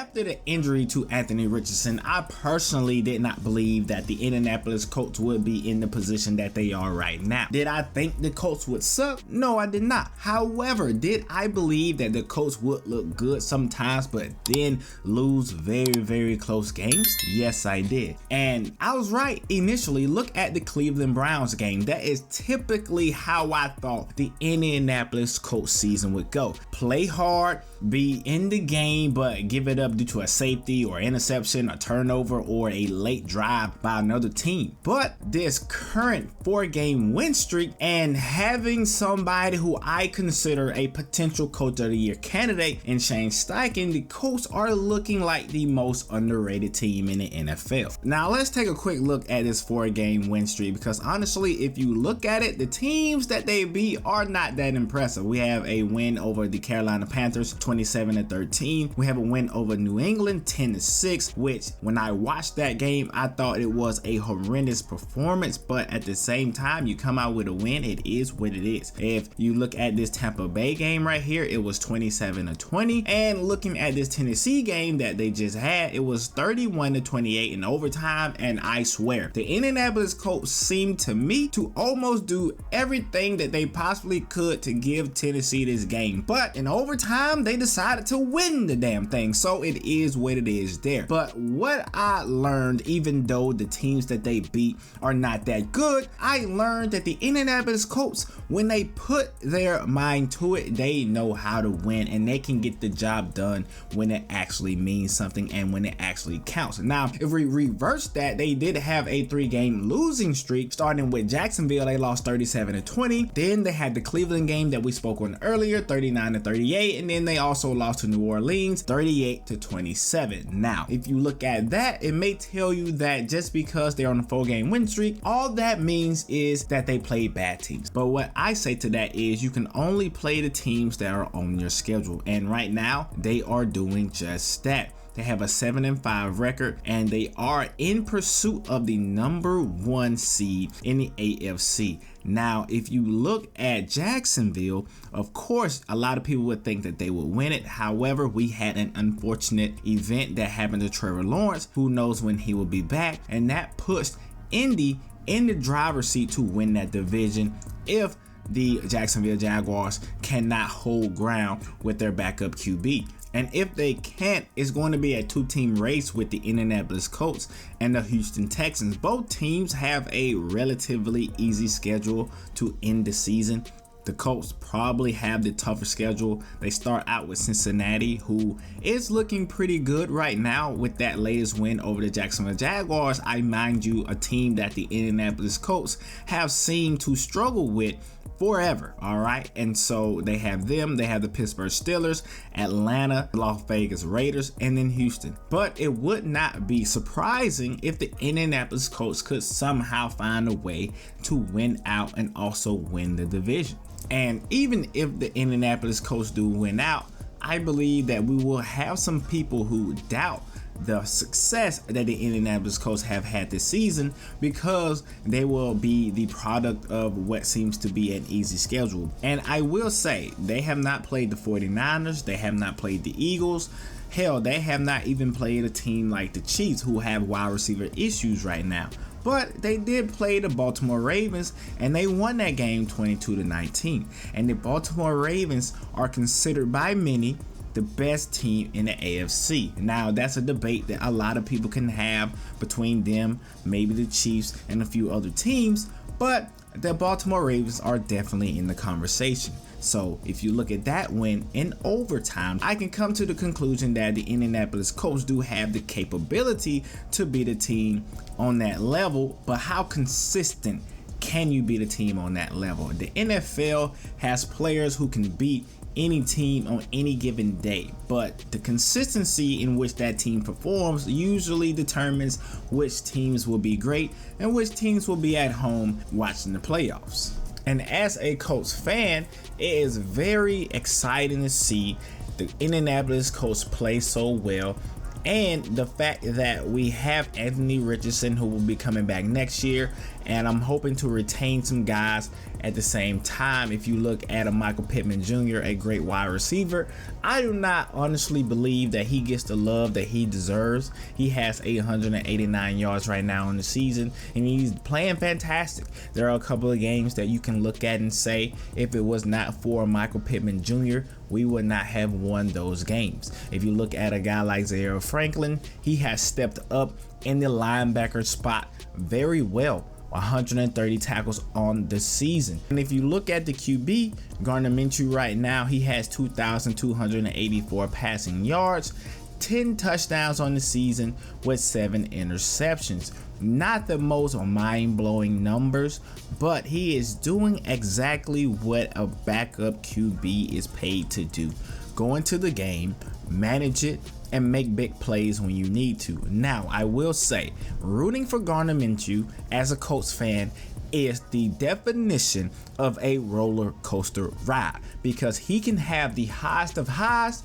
after the injury to Anthony Richardson, I personally did not believe that the Indianapolis Colts would be in the position that they are right now. Did I think the Colts would suck? No, I did not. However, did I believe that the Colts would look good sometimes but then lose very close games? Yes, I did. And I was right initially. Look at the Cleveland Browns game. That is typically how I thought the Indianapolis Colts season would go. Play hard, be in the game, but give it up due to a safety or interception, a turnover, or a late drive by another team. But this current 4-game win streak and having somebody who I consider a potential Coach of the Year candidate in Shane Steichen, the Colts are looking like the most underrated team in the NFL. Now let's take a quick look at this 4-game win streak, because honestly, if you look at it, the teams that they beat are not that impressive. We have a win over the Carolina Panthers 27-13. We have a win over New England 10-6, which when I watched that game, I thought it was a horrendous performance, but at the same time, you come out with a win, it is what it is. If you look at this Tampa Bay game right here, it was 27-20, and looking at this Tennessee game that they just had, it was 31-28 in overtime. And I swear, the Indianapolis Colts seemed to me to almost do everything that they possibly could to give Tennessee this game, but in overtime they decided to win the damn thing, so it is what it is there. But what I learned, even though the teams that they beat are not that good, I learned that the Indianapolis Colts, when they put their mind to it, they know how to win, and they can get the job done when it actually means something and when it actually counts. Now, if we reverse that, they did have a 3-game losing streak, starting with Jacksonville. They lost 37-20. Then they had the Cleveland game that we spoke on earlier, 39-38, and then they also lost to New Orleans 38-27. Now, if you look at that, it may tell you that just because they're on a 4-game win streak, all that means is that they played bad teams. But what I say to that is you can only play the teams that are on your schedule, and right now they are doing just that. They have a 7-5 record, and they are in pursuit of the number 1 seed in the AFC. Now, if you look at Jacksonville, of course, a lot of people would think that they would win it. However, we had an unfortunate event that happened to Trevor Lawrence. Who knows when he will be back? And that pushed Indy in the driver's seat to win that division if the Jacksonville Jaguars cannot hold ground with their backup QB. And if they can't, it's going to be a 2-team race with the Indianapolis Colts and the Houston Texans. Both teams have a relatively easy schedule to end the season. The Colts probably have the tougher schedule. They start out with Cincinnati, who is looking pretty good right now with that latest win over the Jacksonville Jaguars. I mind you, a team that the Indianapolis Colts have seemed to struggle with forever. All right, and so they have them, they have the Pittsburgh Steelers, Atlanta, Las Vegas Raiders, and then Houston. But it would not be surprising if the Indianapolis Colts could somehow find a way to win out and also win the division. And even if the Indianapolis Colts do win out, I believe that we will have some people who doubt the success that the Indianapolis Colts have had this season, because they will be the product of what seems to be an easy schedule. And I will say, they have not played the 49ers, they have not played the Eagles. Hell, they have not even played a team like the Chiefs, who have wide receiver issues right now. But they did play the Baltimore Ravens, and they won that game 22-19. And the Baltimore Ravens are considered by many the best team in the AFC. Now, that's a debate that a lot of people can have between them, maybe the Chiefs, and a few other teams, but the Baltimore Ravens are definitely in the conversation. So if you look at that win in overtime, I can come to the conclusion that the Indianapolis Colts do have the capability to beat a team on that level, but how consistent can you beat a team on that level? The NFL has players who can beat any team on any given day, but the consistency in which that team performs usually determines which teams will be great and which teams will be at home watching the playoffs. And as a Colts fan, it is very exciting to see the Indianapolis Colts play so well, and the fact that we have Anthony Richardson, who will be coming back next year, and I'm hoping to retain some guys at the same time. If you look at a Michael Pittman Jr., a great wide receiver, I do not honestly believe that he gets the love that he deserves. He has 889 yards right now in the season, and he's playing fantastic. There are a couple of games that you can look at and say, if it was not for Michael Pittman Jr., we would not have won those games. If you look at a guy like Zaire Franklin, he has stepped up in the linebacker spot very well. 130 tackles on the season. And if you look at the QB, Gardner Minshew right now, he has 2,284 passing yards, 10 touchdowns on the season with 7 interceptions. Not the most mind-blowing numbers, but he is doing exactly what a backup QB is paid to do. Go into the game, manage it, and make big plays when you need to. Now, I will say, rooting for Gardner Minshew as a Colts fan is the definition of a roller coaster ride, because he can have the highest of highs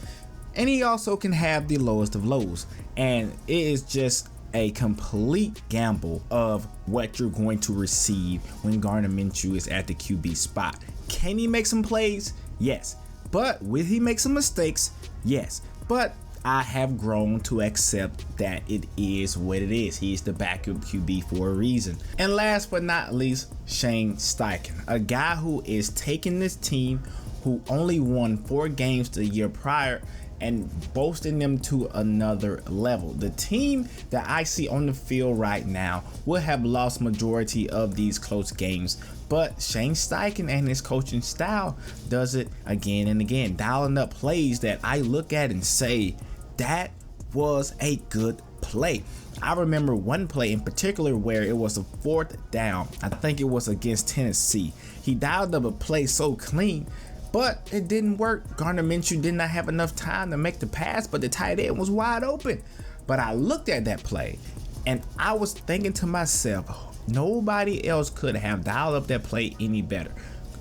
and he also can have the lowest of lows, and it is just a complete gamble of what you're going to receive when Gardner Minshew is at the QB spot. Can he make some plays? Yes. But will he make some mistakes? Yes. But I have grown to accept that it is what it is. He's the backup QB for a reason. And last but not least, Shane Steichen, a guy who is taking this team, who only won 4 games the year prior, and boasting them to another level. The team that I see on the field right now will have lost majority of these close games, but Shane Steichen and his coaching style does it again and again, dialing up plays that I look at and say, that was a good play. I remember one play in particular where it was a 4th down. I think it was against Tennessee. He dialed up a play so clean, but it didn't work. Gardner Minshew did not have enough time to make the pass, but the tight end was wide open. But I looked at that play and I was thinking to myself, nobody else could have dialed up that play any better.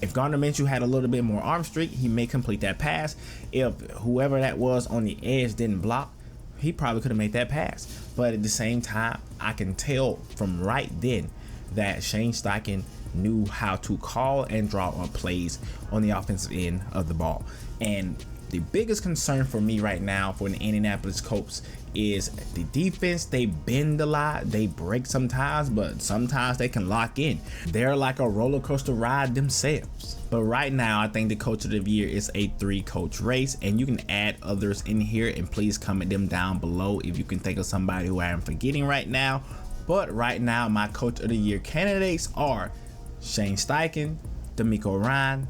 If Gardner Minshew had a little bit more arm strength, he may complete that pass. If whoever that was on the edge didn't block, he probably could have made that pass. But at the same time, I can tell from right then that Shane Steichen knew how to call and draw up plays on the offensive end of the ball. And the biggest concern for me right now for the Indianapolis Colts is the defense. They bend a lot, they break sometimes, but sometimes they can lock in. They're like a roller coaster ride themselves. But right now, I think the coach of the year is a 3-coach race, and you can add others in here, and please comment them down below if you can think of somebody who I am forgetting right now. But right now, my coach of the year candidates are Shane Steichen, D'Amico Ryan,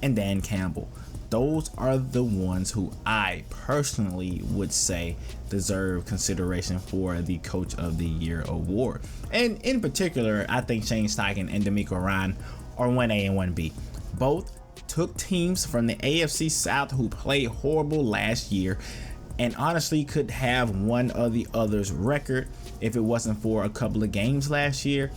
and Dan Campbell. Those are the ones who I personally would say deserve consideration for the Coach of the Year award. And in particular, I think Shane Steichen and D'Amico Ryan are 1A and 1B. Both took teams from the AFC South who played horrible last year and honestly could have one or the other's record if it wasn't for a couple of games last year.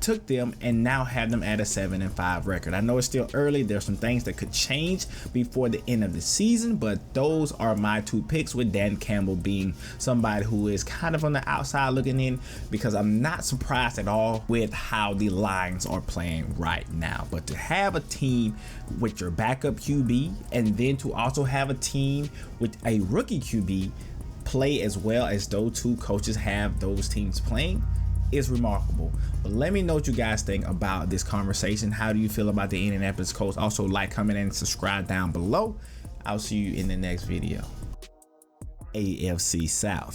Took them and now have them at a 7-5 record. I know it's still early. There's some things that could change before the end of the season, but those are my 2 picks, with Dan Campbell being somebody who is kind of on the outside looking in, because I'm not surprised at all with how the Lions are playing right now. But to have a team with your backup QB and then to also have a team with a rookie QB play as well as those 2 coaches have those teams playing is remarkable. But let me know what you guys think about this conversation. How do you feel about the Indianapolis Colts? Also, like, comment, and subscribe down below. I'll see you in the next video. AFC South.